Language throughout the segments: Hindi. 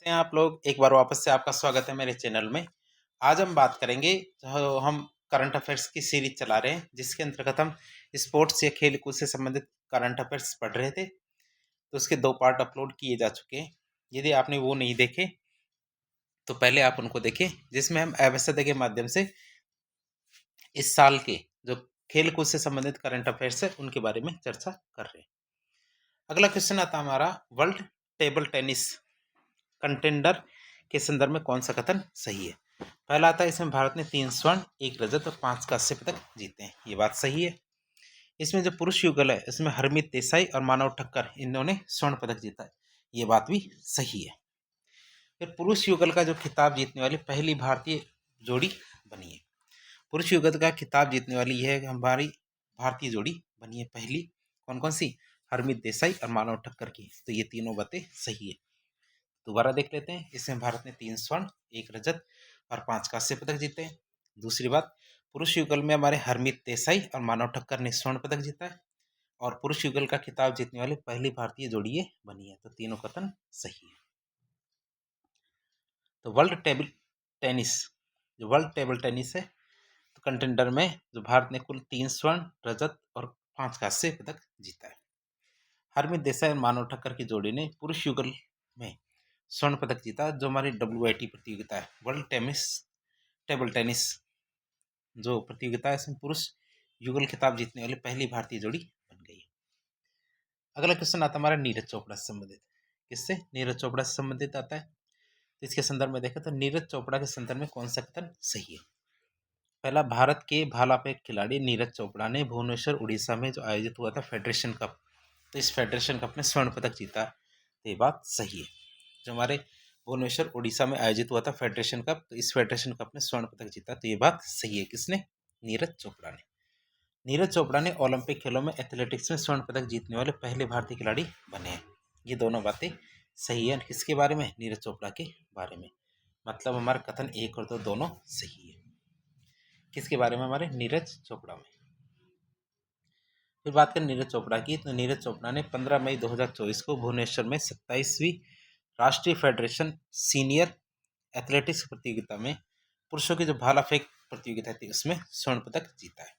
हैं आप लोग एक बार वापस से आपका स्वागत है मेरे चैनल में। आज हम बात करेंगे जो हम करंट अफेयर्स की सीरीज चला रहे हैं जिसके अंतर्गत हम स्पोर्ट्स या खेल कूद से संबंधित करंट अफेयर्स पढ़ रहे थे। तो उसके 2 पार्ट अपलोड किए जा चुके हैं। यदि आपने वो नहीं देखे तो पहले आप उनको देखें, जिसमें हम अवसद के माध्यम से इस साल के जो खेल कूद से संबंधित करंट अफेयर्स है उनके बारे में चर्चा कर रहे हैं। अगला क्वेश्चन आता है हमारा, वर्ल्ड टेबल टेनिस कंटेंडर के संदर्भ में कौन सा कथन सही है। पहला आता है, इसमें भारत ने 3 स्वर्ण 1 रजत और 5 कांस्य पदक जीते हैं। ये बात सही है। इसमें जो पुरुष युगल है इसमें हरमीत देसाई और मानव ठक्कर इन्होंने स्वर्ण पदक जीता है। ये बात भी सही है। फिर पुरुष युगल का जो खिताब जीतने वाली पहली भारतीय जोड़ी बनी है। पुरुष युगल का खिताब जीतने वाली यह हमारी भारतीय जोड़ी बनी है पहली। कौन कौन सी? हरमीत देसाई और मानव ठक्कर की। तो ये तीनों बातें सही है। दोबारा देख लेते हैं। इसमें भारत ने 3 स्वर्ण 1 रजत और 5 कांस्य पदक जीते हैं। दूसरी बात, पुरुष युगल में हमारे हरमीत देसाई और मानव ठक्कर ने स्वर्ण पदक जीता है और पुरुष युगल का खिताब जीतने वाली पहली भारतीय जोड़ी ये बनी है। तो तीनों कथन सही है। तो वर्ल्ड टेबल टेनिस है, तो कंटेंडर में जो भारत ने कुल 3 स्वर्ण रजत और 5 कांस्य पदक जीता है। हरमीत देसाई और मानव ठक्कर की जोड़ी ने पुरुष युगल में स्वर्ण पदक जीता, जो हमारी WIT प्रतियोगिता है, वर्ल्ड टेबल टेनिस जो प्रतियोगिता है, इसमें पुरुष युगल खिताब जीतने वाली पहली भारतीय जोड़ी बन गई है। अगला क्वेश्चन आता है हमारा नीरज चोपड़ा से संबंधित। किससे? नीरज चोपड़ा से संबंधित आता है। तो इसके संदर्भ में देखें तो नीरज चोपड़ा के संदर्भ में कौन सा कथन सही है। पहला, भारत के भाला फेंक खिलाड़ी नीरज चोपड़ा ने भुवनेश्वर उड़ीसा में जो आयोजित हुआ था फेडरेशन कप, तो इस फेडरेशन कप में स्वर्ण पदक जीता। तो ये बात सही है। जो हमारे भुवनेश्वर उड़ीसा में आयोजित हुआ था फेडरेशन कप, तो इस फेडरेशन कप में स्वर्ण पदक जीता। तो ये बात सही है। किसने? नीरज चोपड़ा ने। नीरज चोपड़ा ने ओलंपिक खेलों में एथलेटिक्स में स्वर्ण पदक जीतने वाले पहले भारतीय खिलाड़ी बने हैं। ये दोनों बातें सही है। किसके बारे में? नीरज चोपड़ा के बारे में। मतलब हमारा कथन 1 और 2 दोनों सही है। किसके बारे में? हमारे नीरज चोपड़ा में। फिर बात करें नीरज चोपड़ा की, तो नीरज चोपड़ा ने 15 मई 2024 को भुवनेश्वर में 27वीं राष्ट्रीय फेडरेशन सीनियर एथलेटिक्स प्रतियोगिता में पुरुषों की जो भाला फेंक प्रतियोगिता थी उसमें स्वर्ण पदक जीता है।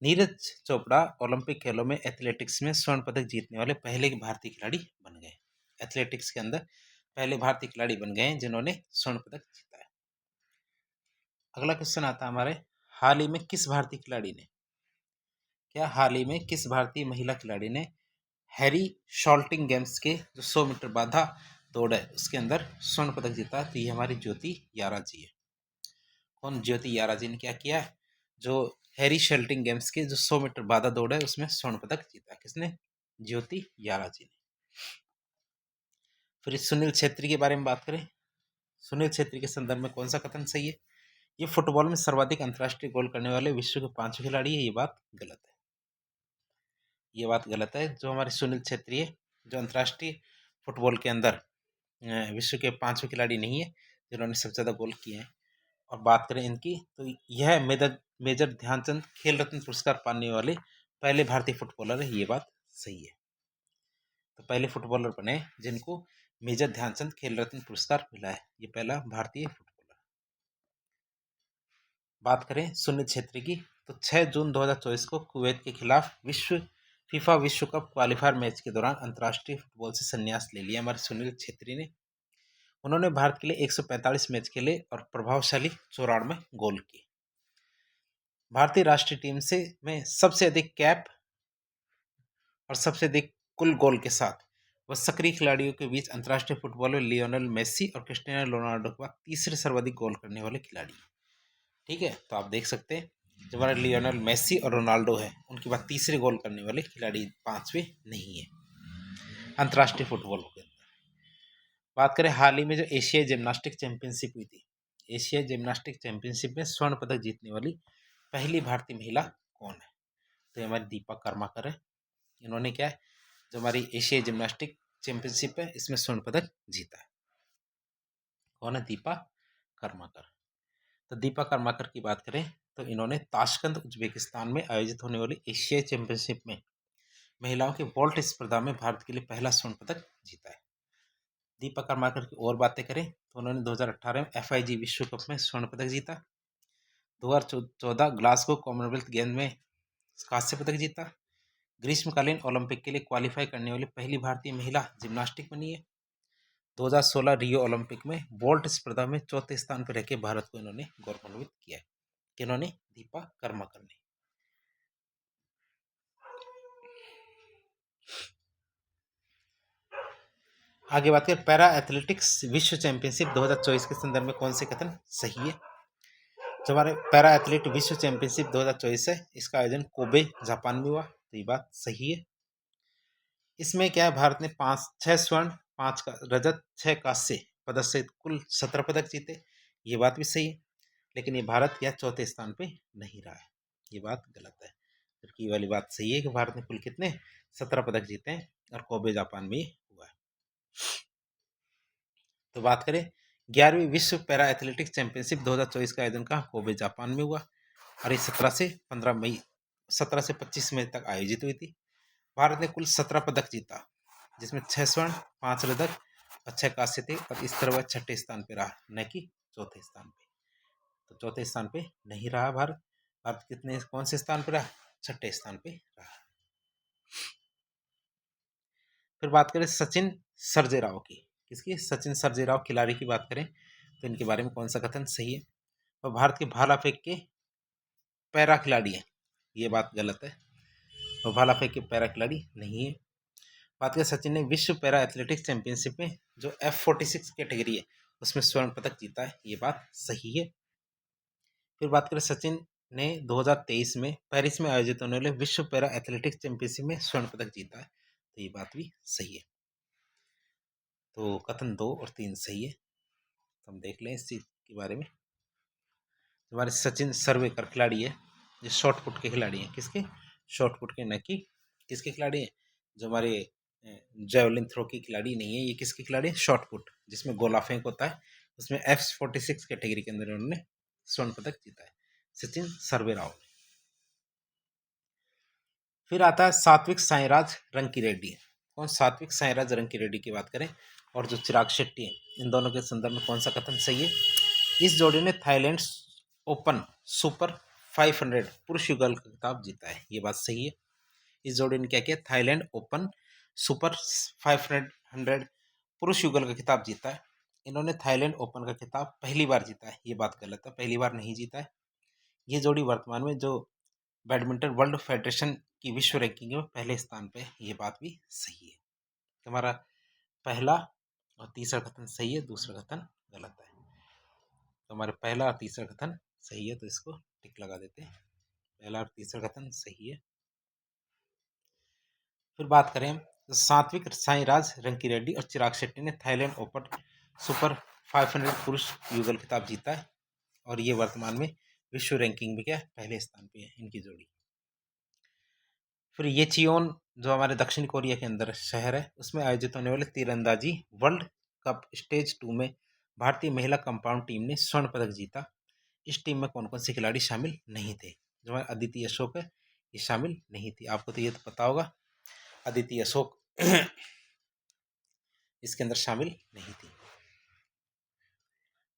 नीरज चोपड़ा ओलंपिक खेलों में एथलेटिक्स में स्वर्ण पदक जीतने वाले पहले भारतीय खिलाड़ी बन गए। एथलेटिक्स के अंदर पहले भारतीय खिलाड़ी बन गए जिन्होंने स्वर्ण पदक जीता है। अगला क्वेश्चन आता है हमारे, हाल ही में किस भारतीय खिलाड़ी ने हाल ही में किस भारतीय महिला खिलाड़ी ने हैरी शॉल्टिंग गेम्स के जो 100 मीटर बाधा दौड़ है उसके अंदर स्वर्ण पदक जीता? तो ये हमारी ज्योति यारा जी है। कौन? ज्योति यारा जी ने क्या किया है? जो हैरी शॉल्टिंग गेम्स के जो 100 मीटर बाधा दौड़ है उसमें स्वर्ण पदक जीता। किसने? ज्योति यारा जी ने। फिर सुनील छेत्री के बारे में बात करें। सुनील छेत्री के संदर्भ में कौन सा कथन सही है? ये फुटबॉल में सर्वाधिक अंतर्राष्ट्रीय गोल करने वाले विश्व के 5वें खिलाड़ी है। ये बात गलत है। ये बात गलत है। जो हमारे सुनील छेत्री है, जो अंतर्राष्ट्रीय फुटबॉल के अंदर विश्व के 5वें खिलाड़ी नहीं है जिन्होंने सबसे ज़्यादा गोल किए हैं। और बात करें इनकी, तो यह मेजर ध्यानचंद खेल रत्न पुरस्कार पाने वाले पहले भारतीय फुटबॉलर है। ये बात सही है। तो पहले फुटबॉलर बने जिनको मेजर ध्यानचंद खेल रत्न पुरस्कार मिला है। ये पहला भारतीय फुटबॉलर। बात करें सुनील छेत्री की, तो 6 जून 2024 को कुवैत के खिलाफ फीफा विश्व कप क्वालिफायर मैच के दौरान अंतर्राष्ट्रीय फुटबॉल से संन्यास ले लिया हमारे सुनील छेत्री ने। उन्होंने भारत के लिए 145 मैच खेले और प्रभावशाली 94 गोल किए। भारतीय राष्ट्रीय टीम से में सबसे अधिक कैप और सबसे अधिक कुल गोल के साथ वह सक्रिय खिलाड़ियों के बीच अंतर्राष्ट्रीय फुटबॉल में लियोनेल मेसी और क्रिस्टियानो रोनाल्डो के बाद तीसरे सर्वाधिक गोल करने वाले खिलाड़ी। ठीक है, तो आप देख सकते हैं जो हमारे लियोनेल मेसी और रोनाल्डो है उनके बाद तीसरे गोल करने वाले खिलाड़ी 5वें नहीं है अंतर्राष्ट्रीय फुटबॉल के अंदर। बात करें हाल ही में जो एशियाई जिम्नास्टिक चैंपियनशिप हुई थी, एशियाई जिम्नास्टिक चैंपियनशिप में स्वर्ण पदक जीतने वाली पहली भारतीय महिला कौन है? तो हमारी दीपा कर्माकर है। इन्होंने क्या है, जो हमारी एशियाई जिम्नास्टिक चैंपियनशिप है इसमें स्वर्ण पदक जीता है। कौन है? दीपा कर्माकर। तो दीपा कर्माकर की बात करें तो इन्होंने ताशकंद उज्बेकिस्तान में आयोजित होने वाली एशियाई चैंपियनशिप में महिलाओं के वॉल्ट स्पर्धा में भारत के लिए पहला स्वर्ण पदक जीता है। दीपा कर्माकर की और बातें करें तो उन्होंने 2018 में FIG विश्व कप में स्वर्ण पदक जीता। 2014 ग्लासगो कॉमनवेल्थ गेम्स में कांस्य पदक जीता। ग्रीष्मकालीन ओलंपिक के लिए क्वालिफाई करने वाली पहली भारतीय महिला जिम्नास्टिक बनी है। 2016 रियो ओलंपिक में बोल्ट स्पर्धा में चौथे स्थान पर रहकर भारत को इन्होंने गौरवान्वित किया है। किन्होंने? दीपा कर्माकर ने। आगे बात करें पैरा एथलेटिक्स विश्व चैंपियनशिप 2024 के संदर्भ में कौन से कथन सही है? जो हमारे पैरा एथलीट विश्व चैंपियनशिप 2024 है, इसका आयोजन कोबे जापान में हुआ, तो ये बात सही है। इसमें क्या है, भारत ने 6 स्वर्ण, 5 का रजत, 6 कांस्य पदक से कुल 17 पदक जीते, ये बात भी सही है। लेकिन ये भारत या चौथे स्थान पे नहीं रहा है, ये बात गलत है। जबकि ये वाली बात सही है कि भारत ने कुल कितने 17 पदक जीते हैं और कोबे जापान में हुआ है। तो बात करें 11वीं विश्व पैरा एथलेटिक्स चैंपियनशिप 2024 का आयोजन कहाँ? कोबे जापान में हुआ और ये 17 से 25 मई तक आयोजित हुई थी। भारत ने कुल 17 पदक जीता, जिसमें 6 स्वर्ण, 5 रजत और 6 कांस्य थे, और इस तरह वह छठे स्थान पे रहा, न कि चौथे स्थान पे। तो चौथे स्थान पे नहीं रहा भारत। भारत कितने कौन से स्थान पे रहा? छठे स्थान पे रहा। फिर बात करें सचिन सर्जेराव की। किसकी? सचिन सर्जेराव खिलाड़ी की बात करें तो इनके बारे में कौन सा कथन सही है? और भारत के भाला फेंक के पैरा खिलाड़ी है, ये बात गलत है। और भाला फेंक के पैरा खिलाड़ी नहीं है। बात करें सचिन ने विश्व पैरा एथलेटिक्स चैंपियनशिप में जो F46 कैटेगरी है उसमें स्वर्ण पदक जीता है, ये बात सही है। फिर बात करें सचिन ने 2023 में पेरिस में आयोजित होने वाले विश्व पैरा एथलेटिक्स चैंपियनशिप में स्वर्ण पदक जीता है, तो ये बात भी सही है। तो कथन 2 और 3 सही है। तो हम देख लें इस चीज के बारे में। हमारे सचिन सर्वेकर खिलाड़ी है, जो शॉर्ट पुट के खिलाड़ी हैं। किसके? शॉर्ट पुट के, न कि किसके खिलाड़ी हैं? जो हमारे जेवलिन थ्रो की खिलाड़ी नहीं है, ये किसके खिलाड़ी है? शॉर्ट पुट, जिसमें गोला फेंक होता है, उसमें F46 कैटेगरी के अंदर उन्होंने स्वर्ण पदक जीता है, सचिन सर्वेराव। फिर आता है सात्विक साईराज रंकीरेड्डी। कौन? सात्विक साईराज रंकीरेड्डी की बात करें और जो चिराग शेट्टी है, इन दोनों के संदर्भ में कौन सा कथन सही है? इस जोड़ी ने थाईलैंड ओपन सुपर 500 पुरुष युगल का खिताब जीता है, ये बात सही है। इस जोड़ी ने क्या किया? थाईलैंड ओपन सुपर 500 पुरुष युगल का खिताब जीता है। इन्होंने थाईलैंड ओपन का खिताब पहली बार जीता है, ये बात गलत है, पहली बार नहीं जीता है। ये जोड़ी वर्तमान में जो बैडमिंटन वर्ल्ड फेडरेशन की विश्व रैंकिंग में पहले स्थान पे, ये बात भी सही है। हमारा पहला और तीसरा कथन सही है, दूसरा कथन गलत है। तो हमारे पहला और तीसरा कथन सही है, तो इसको टिक लगा देते हैं, पहला और तीसरा कथन सही है। फिर बात करें तो सात्विक साईराज रंकीरेड्डी और चिराग शेट्टी ने थाईलैंड ओपन सुपर 500 पुरुष युगल खिताब जीता है, और ये वर्तमान में विश्व रैंकिंग में क्या पहले स्थान पे है इनकी जोड़ी। फिर येचियोन जो हमारे दक्षिण कोरिया के अंदर शहर है, उसमें आयोजित होने वाले तीरंदाजी वर्ल्ड कप स्टेज 2 में भारतीय महिला कंपाउंड टीम ने स्वर्ण पदक जीता। इस टीम में कौन कौन से खिलाड़ी शामिल नहीं थे? जो हमारे अदिति अशोक है, ये शामिल नहीं थी। आपको तो ये तो पता होगा, अदिति अशोक इसके अंदर शामिल नहीं थी।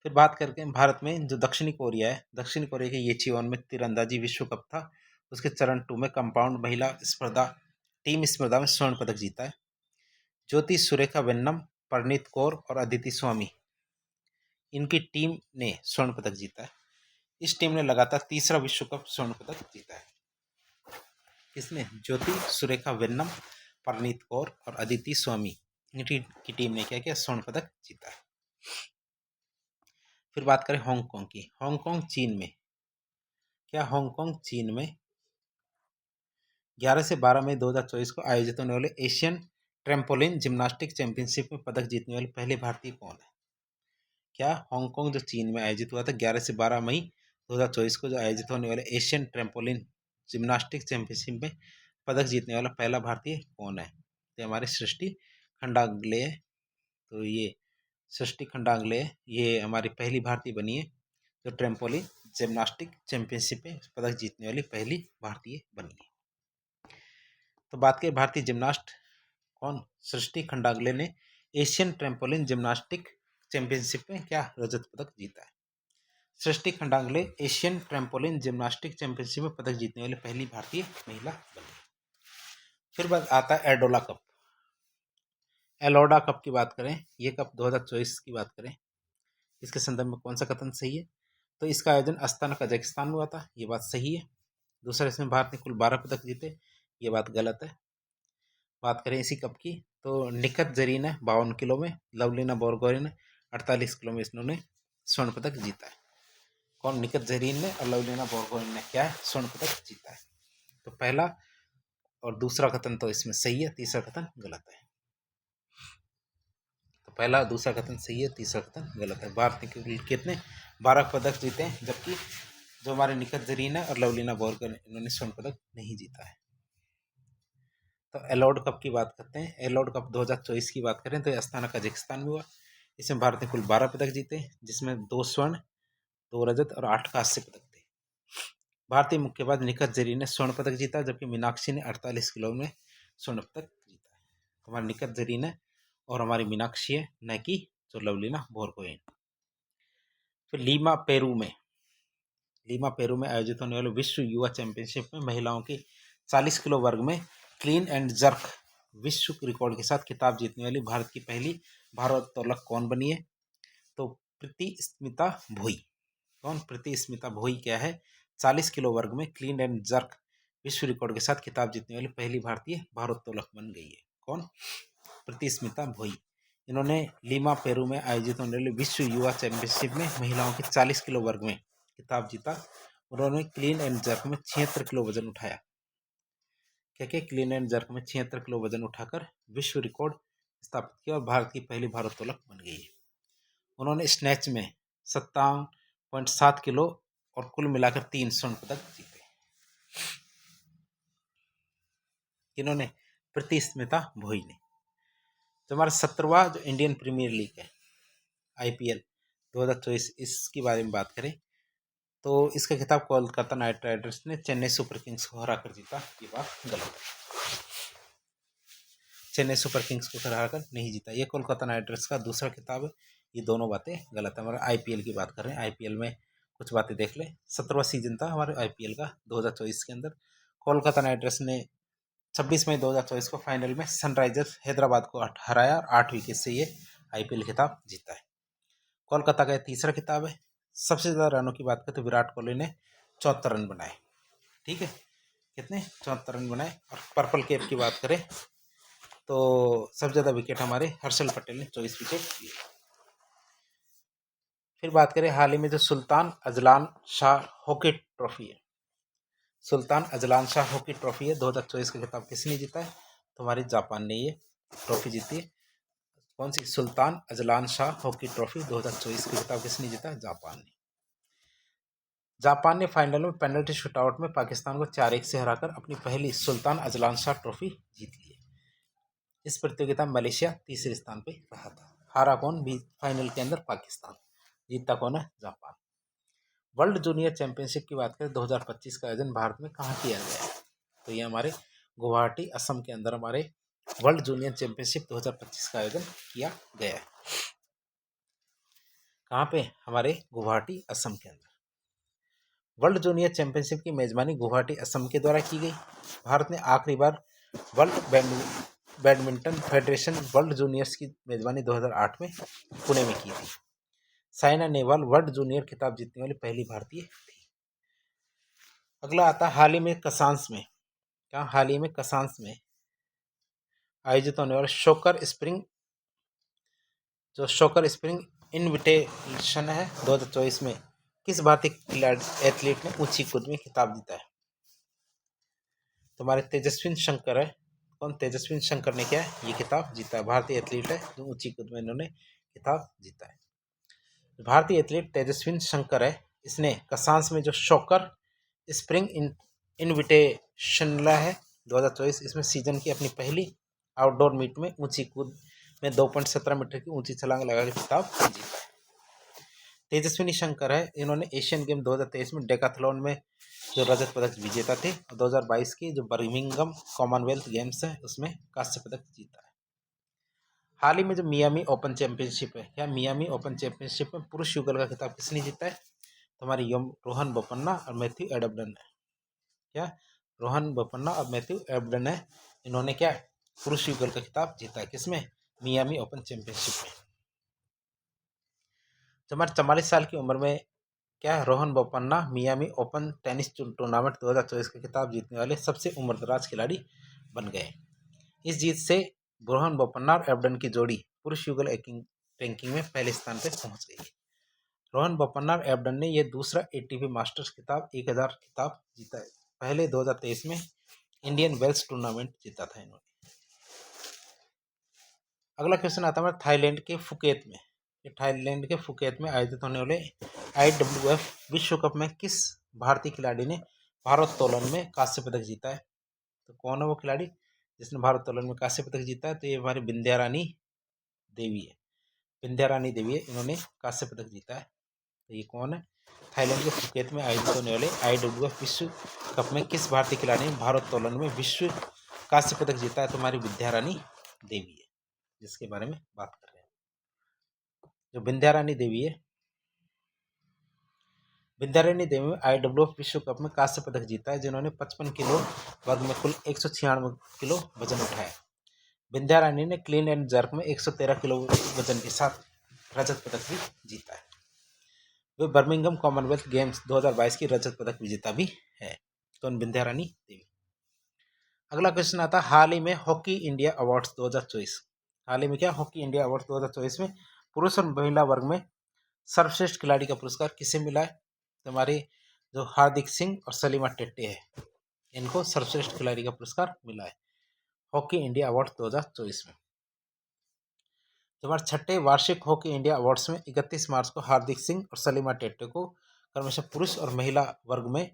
फिर बात करते हैं भारत में जो दक्षिणी कोरिया है, दक्षिण कोरिया के येचियोन में तीरंदाजी विश्व कप था, उसके चरण 2 में कंपाउंड महिला स्पर्धा टीम स्पर्धा में स्वर्ण पदक जीता है। ज्योति सुरेखा वेन्नम, परनीत कौर और अदिति स्वामी, इनकी टीम ने स्वर्ण पदक जीता है। इस टीम ने लगातार तीसरा विश्व कप स्वर्ण पदक जीता है। किसने? ज्योति सुरेखा वेन्नम, परनीत कौर और अदिति स्वामी की टीम ने क्या किया? स्वर्ण पदक जीता है। फिर बात करें हांगकांग की। हांगकांग चीन में क्या? हांगकांग चीन में 11 से 12 मई 2024 को आयोजित होने वाले एशियन ट्रैम्पोलिन जिम्नास्टिक चैंपियनशिप में पदक जीतने वाले पहले भारतीय कौन है? क्या? हांगकांग जो चीन में आयोजित हुआ था 11 से 12 मई 2024 को जो आयोजित होने वाले एशियन ट्रैम्पोलिन जिम्नास्टिक चैंपियनशिप में पदक जीतने वाला पहला भारतीय कौन है? तो हमारे सृष्टि खंडागले है। तो ये सृष्टि खंडागले है, ये हमारी पहली भारतीय बनी है जो ट्रैम्पोलिन जिम्नास्टिक चैंपियनशिप में पदक जीतने वाली पहली भारतीय बनी है। तो बात करें भारतीय जिम्नास्ट कौन? सृष्टि खंडागले ने एशियन ट्रैम्पोलिन जिम्नास्टिक चैंपियनशिप में क्या रजत पदक जीता है। सृष्टि खंडांगले एशियन ट्रैम्पोलिन जिम्नास्टिक चैंपियनशिप में पदक जीतने वाली पहली भारतीय महिला बनी। फिर बात आता है एडोला कप। एलोडा कप की बात करें, ये कप 2024 की बात करें, इसके संदर्भ में कौन सा कथन सही है? तो इसका आयोजन अस्ताना कजाकिस्तान में हुआ था, ये बात सही है। दूसरा, इसमें भारत ने कुल 12 पदक जीते, ये बात गलत है। बात करें इसी कप की तो निखत जरीन ने 52 किलो में, लवलीना बोरगोहेन ने 48 किलो में इन्होंने स्वर्ण पदक जीता है। कौन? निखत जरीन ने और लवलीना बोरगोहेन ने क्या है? स्वर्ण पदक जीता है। तो पहला और दूसरा कथन तो इसमें सही है, तीसरा कथन गलत है। तो पहला दूसरा कथन सही है, तीसरा कथन गलत है। भारत ने कितने 12 पदक जीते हैं, जबकि जो हमारे निखत जरीन है और लवलीना बोरगोहेन इन्होंने स्वर्ण पदक नहीं जीता है। तो एलोड कप की बात करते हैं। एलोड कप 2024 की बात करें तो ये अस्ताना कजाकिस्तान में हुआ। इसमें भारत ने कुल 12 पदक जीते, जिसमें 2 स्वर्ण, 2 रजत और 8 कांस्य पदक थे। भारतीय मुक्केबाज निखत जरीन ने स्वर्ण पदक जीता, जबकि मीनाक्षी ने 48 किलो में स्वर्ण पदक जीता। हमारी निखत जरीन है और हमारी मीनाक्षी है, न कि जो लवलीना बोरगोहेन। फिर लीमा पेरू में आयोजित होने वाले विश्व युवा चैंपियनशिप में महिलाओं की 40 किलो वर्ग में क्लीन एंड जर्क विश्व रिकॉर्ड के साथ खिताब जीतने वाली भारत की पहली भारोत्तोलक कौन बनी है? तो प्रीतिस्मिता भोई। कौन? प्रीतिस्मिता भोई क्या है? 40 किलो वर्ग में क्लीन एंड जर्क विश्व रिकॉर्ड के साथ खिताब जीतने वाली पहली भारतीय भारोत्तोलक बन गई है। कौन? प्रीतिस्मिता भोई। इन्होंने लीमा पेरू में आयोजित होने वाले विश्व युवा चैंपियनशिप में महिलाओं के 40 किलो वर्ग में खिताब जीता। उन्होंने क्लीन एंड जर्क में 76 किलो वजन उठाया। क्या क्लीन एंड जर्क में 76 किलो वजन उठाकर विश्व रिकॉर्ड स्थापित किया और भारत की पहली भारोत्तोलक बन गई है। उन्होंने स्नैच में 57.7 किलो और कुल मिलाकर 3 स्वर्ण पदक जीते। इन्होंने प्रीतिस्मिता भोई ने। जो हमारा 17वां जो इंडियन प्रीमियर लीग है IPL 2024, इसके बारे में बात करें तो इसका खिताब कोलकाता नाइट राइडर्स ने चेन्नई सुपर किंग्स को हराकर जीता, ये बात गलत है। चेन्नई सुपर किंग्स को हराकर नहीं जीता, ये कोलकाता नाइट राइडर्स का दूसरा खिताब है। ये दोनों बातें गलत है। हमारे IPL की बात कर रहे हैं, IPL में कुछ बातें देख ले। 17वां सीजन था हमारे IPL का 2024 के अंदर। कोलकाता नाइट राइडर्स ने 26 मई 2024 को फाइनल में सनराइजर्स हैदराबाद को हराया और 8 विकेट से ये IPL खिताब जीता है। कोलकाता का तीसरा खिताब है। सबसे ज़्यादा रनों की बात करें तो विराट कोहली ने 74 रन बनाए। ठीक है, कितने? 74 रन बनाए। और पर्पल कैप की बात करें तो सबसे ज़्यादा विकेट हमारे हर्षल पटेल ने 24 विकेट लिए। फिर बात करें हाल ही में जो Sultan Azlan Shah hockey trophy है, Sultan Azlan Shah hockey trophy है 2024 का खिताब किसने जीता है? तो हमारी जापान ने ये ट्रॉफी जीती है। कौन सी? Sultan Azlan Shah hockey trophy 2024 का खिताब किसने जीता है? जापान ने। जापान ने फाइनल में पेनल्टी शूटआउट में पाकिस्तान को 4-1 से हराकर अपनी पहली सुल्तान अजलान शाह ट्रॉफी जीत ली है। इस प्रतियोगिता में मलेशिया तीसरे स्थान पे रहा था। हारा कौन? भी फाइनल के अंदर पाकिस्तान, जीता कौन है? जापान। वर्ल्ड जूनियर चैंपियनशिप की बात करें 2025 का आयोजन भारत में कहाँ किया गया है? तो ये हमारे गुवाहाटी असम के अंदर हमारे वर्ल्ड जूनियर चैंपियनशिप 2025 का आयोजन किया गया है। कहाँ पे? हमारे गुवाहाटी असम के अंदर। वर्ल्ड जूनियर चैंपियनशिप की मेजबानी गुवाहाटी असम के द्वारा की गई। भारत ने आखिरी बार world badminton federation world juniors की मेजबानी 2008 में पुणे में की थी। साइना नेहवाल वर्ल्ड जूनियर खिताब जीतने वाली पहली भारतीय थी। अगला आता है हाल ही में कसांस में, क्या हाल ही में कसांस में आयोजित होने वाला शोकर स्प्रिंग इनविटेशन है 2024 में किस भारतीय एथलीट ने ऊंची कूद में खिताब जीता है? तो हमारे तेजस्विन शंकर है। कौन? तेजस्विन शंकर ने क्या है? ये खिताब जीता है। भारतीय एथलीट है जो ऊंची कूद में इन्होंने खिताब जीता है। भारतीय एथलीट तेजस्विन शंकर है, इसने कसांस में जो शोकर स्प्रिंग इनविटेशनल है 2024, इसमें सीजन की अपनी पहली आउटडोर मीट में ऊंची कूद में 2.17 मीटर की ऊंची छलांग लगा के खिताब जीता है। तेजस्विनी शंकर है, इन्होंने एशियन गेम 2023 में डेकाथलॉन में जो रजत पदक विजेता थे और 2022 की जो बर्मिंघम कॉमनवेल्थ गेम्स है उसमें कांस्य पदक जीता है। हाल ही में जो मियामी ओपन चैंपियनशिप है, क्या मियामी ओपन चैंपियनशिप में पुरुष युगल का खिताब किसने जीता है? तो हमारे रोहन बोपन्ना और मैथ्यू एडब्डन है। क्या रोहन बोपन्ना और मैथ्यू एडब्डन है, इन्होंने क्या पुरुष युगल का खिताब जीता है, किसमें? मियामी ओपन चैंपियनशिप में। जब हमारे 44 साल की उम्र में क्या Rohan Bopanna Miami open tennis tournament 2024 का खिताब जीतने वाले सबसे उम्रदराज खिलाड़ी बन गए। इस जीत से रोहन बोपन्ना और एबडन की जोड़ी पुरुष युगल रैंकिंग में पहले स्थान पर पहुंच गई। रोहन बोपन्ना और एबडन ने यह दूसरा एटीपी मास्टर्स खिताब 1000 खिताब जीता है। पहले 2023 में इंडियन वेल्स टूर्नामेंट जीता था इन्होंने। अगला क्वेश्चन आता है थाईलैंड के फुकेत में। थाईलैंड के फुकेत में आयोजित होने वाले IWF विश्व कप में किस भारतीय खिलाड़ी ने भारोत्तोलन में कांस्य पदक जीता है? तो कौन है वो खिलाड़ी जिसने भारोत्तोलन में कांस्य पदक जीता है? तो ये हमारी विंध्या रानी देवी है। विंध्या रानी देवी है, इन्होंने कांस्य पदक जीता है। तो ये कौन है? थाईलैंड के फुकेत में आयोजित होने वाले IWF विश्व कप में किस भारतीय खिलाड़ी ने भारोत्तोलन में विश्व कांस्य पदक जीता है? तो हमारी विंध्या रानी देवी है, जिसके बारे में बात कर रहे हैं। जो विंध्या रानी देवी है, विंध्या रानी देवी ने IWF विश्व कप में कांस्य पदक जीता है, जिन्होंने 55 किलो वर्ग में कुल 196 किलो वजन उठाया। विंध्या रानी ने क्लीन एंड जर्क में 113 किलो वजन के साथ रजत पदक भी जीता है। वे बर्मिंघम कॉमनवेल्थ गेम्स 2022 की रजत पदक विजेता भी है। तो विंध्या रानी देवी। अगला क्वेश्चन आता है हाल ही में हॉकी इंडिया अवार्ड्स 2024। हाल ही में क्या हॉकी इंडिया अवार्ड 2024 में पुरुष और महिला वर्ग में सर्वश्रेष्ठ खिलाड़ी का पुरस्कार किसे मिला है? तो हमारे जो हार्दिक सिंह और सलीमा टेट्टे है, इनको सर्वश्रेष्ठ खिलाड़ी का पुरस्कार मिला है हॉकी इंडिया अवार्ड 2024 में। तो हमारे छठे वार्षिक हॉकी इंडिया अवार्ड्स में 31 मार्च को हार्दिक सिंह और सलीमा टेट्टे को क्रमशः पुरुष और महिला वर्ग में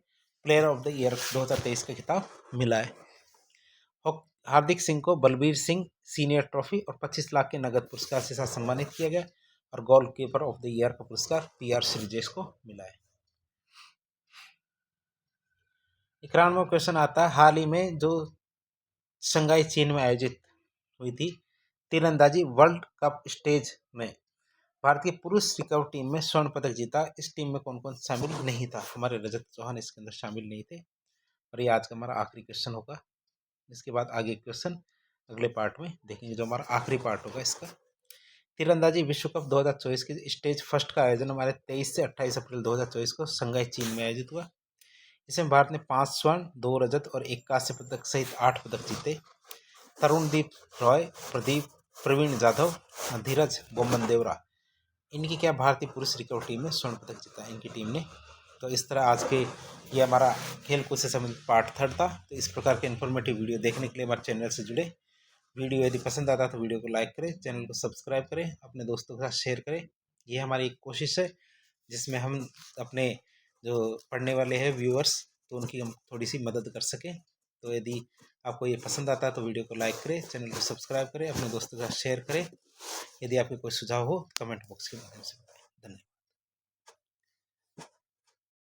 प्लेयर ऑफ द ईयर 2023 का खिताब मिला है। हार्दिक सिंह को बलबीर सिंह सीनियर ट्रॉफी और 25 लाख के नगद पुरस्कार के साथ सम्मानित किया गया और गोलकीपर ऑफ द ईयर का पुरस्कार PR श्रीजेश को मिला है। 91वां क्वेश्चन आता है हाल ही में जो शंघाई चीन में आयोजित हुई थी तीरंदाजी वर्ल्ड कप स्टेज में भारतीय पुरुष रिकर्व टीम में स्वर्ण पदक जीता। इस टीम में कौन कौन शामिल नहीं था? हमारे रजत चौहान इसके अंदर शामिल नहीं थे। और ये आज का हमारा आखिरी क्वेश्चन होगा। इसके बाद आगे क्वेश्चन अगले पार्ट में देखेंगे, जो हमारा आखिरी पार्ट होगा इसका। तीरंदाजी विश्व कप 2024 की स्टेज फर्स्ट का आयोजन हमारे 23 से 28 अप्रैल 2024 को शंघाई चीन में आयोजित हुआ। इसमें भारत ने 5 स्वर्ण 2 रजत और 1 कांस्य पदक सहित 8 पदक जीते। तरुणदीप रॉय, प्रवीण जाधव, धीरज बोमन देवरा, इनकी क्या भारतीय पुरुष रिकर्व टीम में स्वर्ण पदक जीता इनकी टीम ने। तो इस तरह आज के ये हमारा खेल कूद से संबंधित पार्ट 3 था। तो इस प्रकार के इन्फॉर्मेटिव वीडियो देखने के लिए हमारे चैनल से जुड़े। वीडियो यदि पसंद आता तो वीडियो को लाइक करें, चैनल को सब्सक्राइब करें, अपने दोस्तों के साथ शेयर करें। ये हमारी एक कोशिश है जिसमें हम अपने जो पढ़ने वाले हैं व्यूअर्स, तो उनकी हम थोड़ी सी मदद कर सकें। तो यदि आपको ये पसंद आता है तो वीडियो को लाइक करें, चैनल को सब्सक्राइब करें, अपने दोस्तों के साथ शेयर करें। यदि आपके कोई सुझाव हो कमेंट बॉक्स के माध्यम से